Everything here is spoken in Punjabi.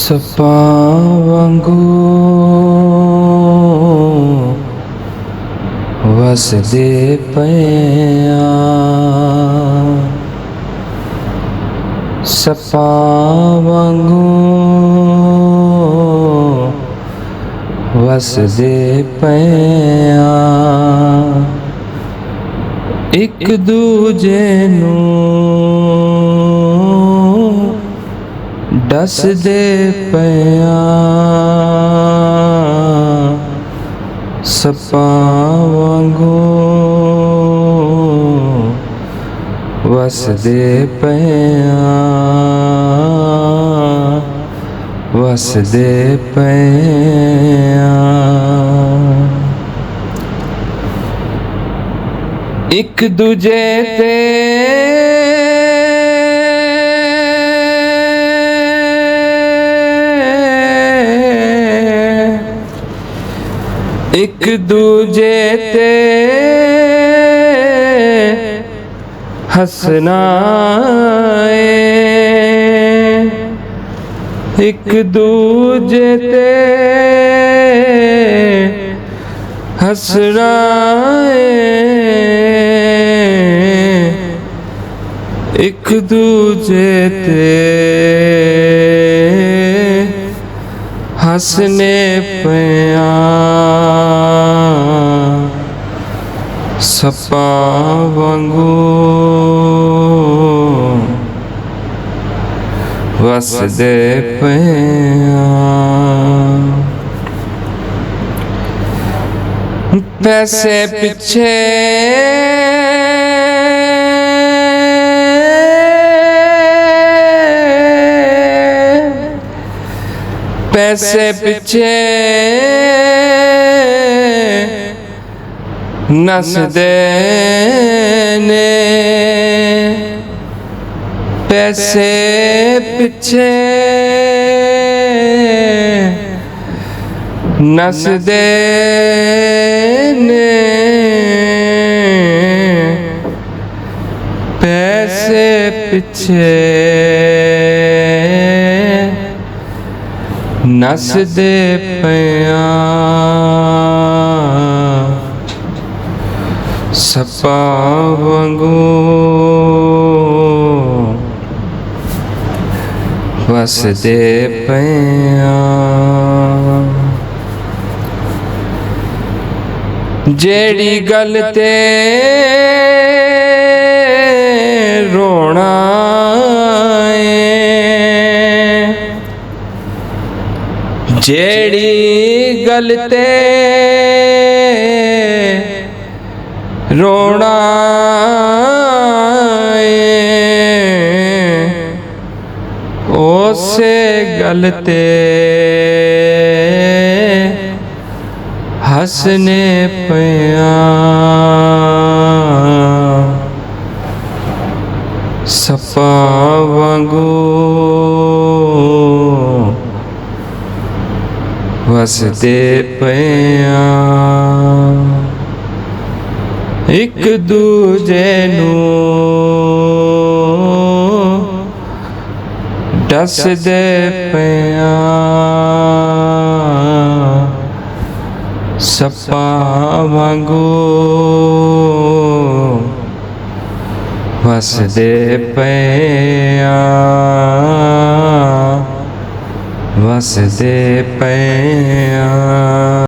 ਸੱਪਾਂ ਵਾਂਗੂ ਵਸਦੇ ਪਏ ਆਂ, ਸੱਪਾਂ ਵਾਂਗੂ ਵਸਦੇ ਪਏ ਆਂ, ਇੱਕ ਦੂਜੇ ਨੂੰ ਦੱਸਦੇ ਪਏ ਆਂ, ਸੱਪਾਂ ਵਾਂਗੂ ਵਸਦੇ ਪਏ ਆਂ, ਵਸਦੇ ਪਏ ਆਂ। ਇੱਕ ਦੂਜੇ ਤੇ ਇੱਕ ਦੂਜੇ ਤੇ ਹੱਸਣਾ ਏ, ਇੱਕ ਦੂਜੇ ਤੇ ਹੱਸਣਾ ਏ, ਇੱਕ ਦੂਜੇ ਤੇ ਹੱਸਣੇ ਪਏ ਆਂ, ਸੱਪਾਂ ਵਾਂਗੂ ਵਸਦੇ ਪਏ ਆਂ। ਪੈਸੇ ਪਿੱਛੇ ਪੈਸੇ ਪਿੱਛੇ ਨੱਸਦੇ ਨੇ, ਪੈਸੇ ਪਿੱਛੇ ਨੱਸਦੇ ਨੇ, ਪੈਸੇ ਪਿੱਛੇ ਨੱਸਦੇ ਪਏ ਆਂ, ਸੱਪਾਂ ਵਾਂਗੂ ਵਸਦੇ ਪਏ ਆਂ। ਜਿਹੜੀ ਗੱਲ ਤੇ ਰੋਣਾ ਏ, ਜਿਹੜੀ ਗੱਲ ਤੇ ਰੋਣਾ ਏ, ਉਸੇ ਗੱਲ ਤੇ ਹੱਸਣੇ ਪਏ ਆਂ, ਸੱਪਾਂ ਵਾਂਗੂ ਵਸਦੇ ਪਏ ਆਂ, ਇੱਕ ਦੂਜੇ ਨੂੰ ਦੱਸਦੇ ਪਏ ਆਂ, ਸੱਪਾਂ ਵਾਂਗੂ ਵਸਦੇ ਪਏ ਆਂ, ਵਸਦੇ ਪਏ